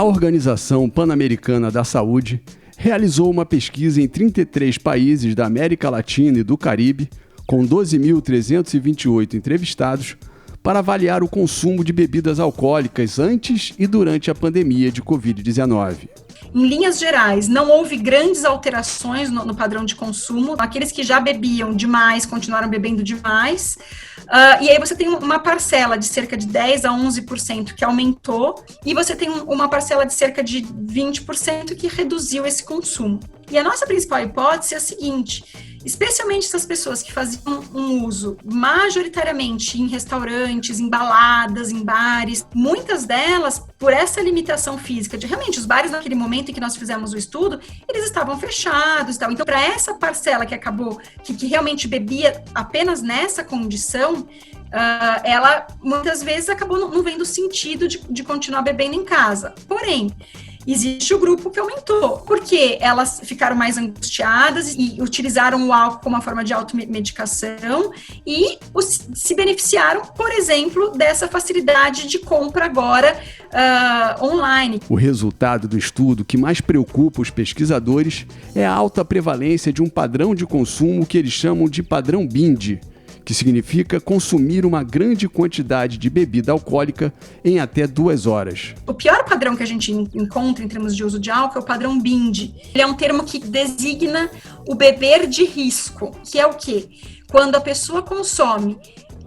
A Organização Pan-Americana da Saúde realizou uma pesquisa em 33 países da América Latina e do Caribe, com 12.328 entrevistados, para avaliar o consumo de bebidas alcoólicas antes e durante a pandemia de Covid-19. Em linhas gerais, não houve grandes alterações no padrão de consumo. Aqueles que já bebiam demais continuaram bebendo demais. E aí você tem uma parcela de cerca de 10% a 11% que aumentou, e você tem uma parcela de cerca de 20% que reduziu esse consumo. E a nossa principal hipótese é a seguinte: especialmente essas pessoas que faziam um uso majoritariamente em restaurantes, em baladas, em bares, muitas delas, por essa limitação física, de realmente os bares naquele momento em que nós fizemos o estudo, eles estavam fechados e tal. Então, para essa parcela que acabou, que realmente bebia apenas nessa condição, ela muitas vezes acabou não vendo sentido de continuar bebendo em casa. Porém, existe o grupo que aumentou, porque elas ficaram mais angustiadas e utilizaram o álcool como uma forma de automedicação e se beneficiaram, por exemplo, dessa facilidade de compra agora online. O resultado do estudo que mais preocupa os pesquisadores é a alta prevalência de um padrão de consumo que eles chamam de padrão BIND, que significa consumir uma grande quantidade de bebida alcoólica em até 2 horas. O pior padrão que a gente encontra em termos de uso de álcool é o padrão BIND. Ele é um termo que designa o beber de risco, que é o quê? Quando a pessoa consome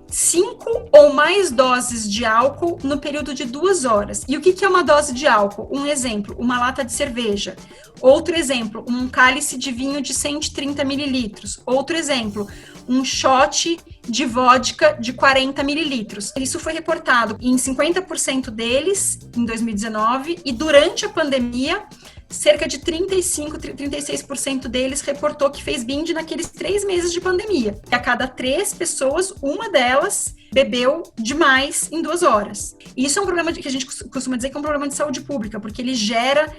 5 ou mais doses de álcool no período de 2 horas. E o que é uma dose de álcool? Um exemplo, uma lata de cerveja. Outro exemplo, um cálice de vinho de 130 mililitros. Outro exemplo, um shot de vodka de 40 mililitros. Isso foi reportado em 50% deles em 2019 e durante a pandemia, cerca de 36% deles reportou que fez BIND naqueles 3 meses de pandemia. E a cada 3 pessoas, uma delas bebeu demais em 2 horas. E isso é um problema que a gente costuma dizer que é um problema de saúde pública, porque ele gera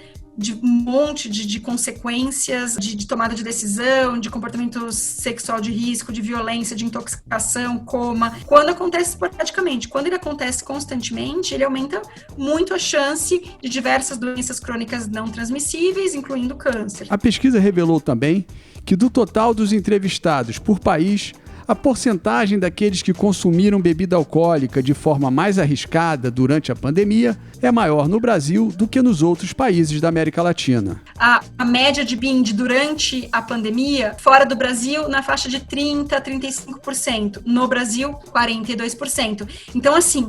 um monte de consequências de tomada de decisão, de comportamento sexual de risco, de violência, de intoxicação, coma. Quando acontece esporadicamente, quando ele acontece constantemente, ele aumenta muito a chance de diversas doenças crônicas não transmissíveis, incluindo câncer. A pesquisa revelou também que do total dos entrevistados por país, a porcentagem daqueles que consumiram bebida alcoólica de forma mais arriscada durante a pandemia é maior no Brasil do que nos outros países da América Latina. A média de BIND durante a pandemia, fora do Brasil, na faixa de 30% a 35%. No Brasil, 42%. Então, assim,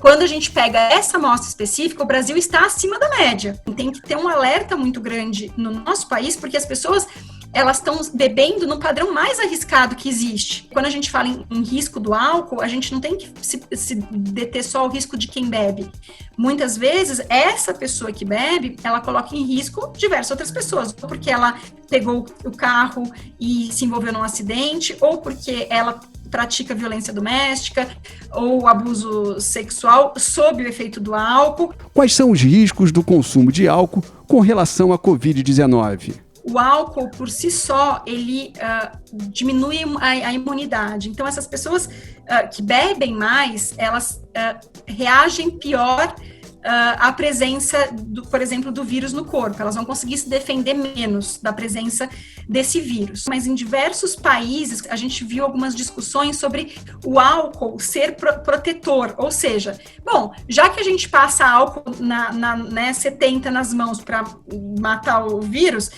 quando a gente pega essa amostra específica, o Brasil está acima da média. Tem que ter um alerta muito grande no nosso país, porque as pessoas elas estão bebendo no padrão mais arriscado que existe. Quando a gente fala em risco do álcool, a gente não tem que se deter só o risco de quem bebe. Muitas vezes, essa pessoa que bebe, ela coloca em risco diversas outras pessoas, ou porque ela pegou o carro e se envolveu num acidente, ou porque ela pratica violência doméstica ou abuso sexual sob o efeito do álcool. Quais são os riscos do consumo de álcool com relação à Covid-19? O álcool, por si só, ele diminui a imunidade. Então, essas pessoas que bebem mais, elas reagem pior à presença, por exemplo, do vírus no corpo. Elas vão conseguir se defender menos da presença desse vírus. Mas em diversos países, a gente viu algumas discussões sobre o álcool ser protetor. Ou seja, bom, já que a gente passa álcool 70 nas mãos para matar o vírus,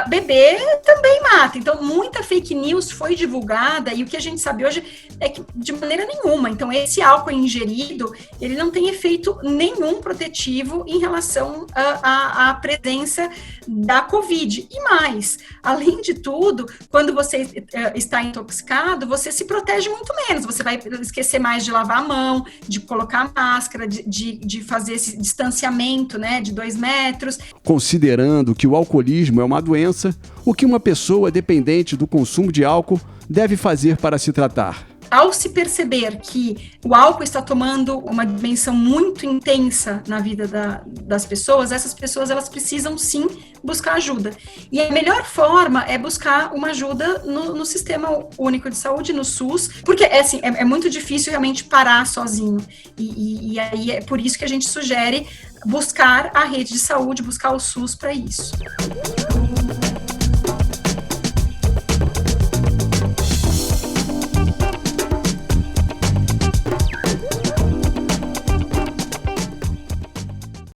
beber também mata. Então, muita fake news foi divulgada e o que a gente sabe hoje é que de maneira nenhuma. Então, esse álcool ingerido, ele não tem efeito nenhum protetivo em relação à presença da Covid. E mais, além de tudo, quando você está intoxicado, você se protege muito menos. Você vai esquecer mais de lavar a mão, de colocar a máscara, de fazer esse distanciamento, né, de 2 metros. Considerando que o alcoolismo é uma doença, o que uma pessoa dependente do consumo de álcool deve fazer para se tratar? Ao se perceber que o álcool está tomando uma dimensão muito intensa na vida das pessoas, essas pessoas elas precisam sim buscar ajuda. E a melhor forma é buscar uma ajuda no Sistema Único de Saúde, no SUS, porque é muito difícil realmente parar sozinho. E aí é por isso que a gente sugere buscar a rede de saúde, buscar o SUS para isso.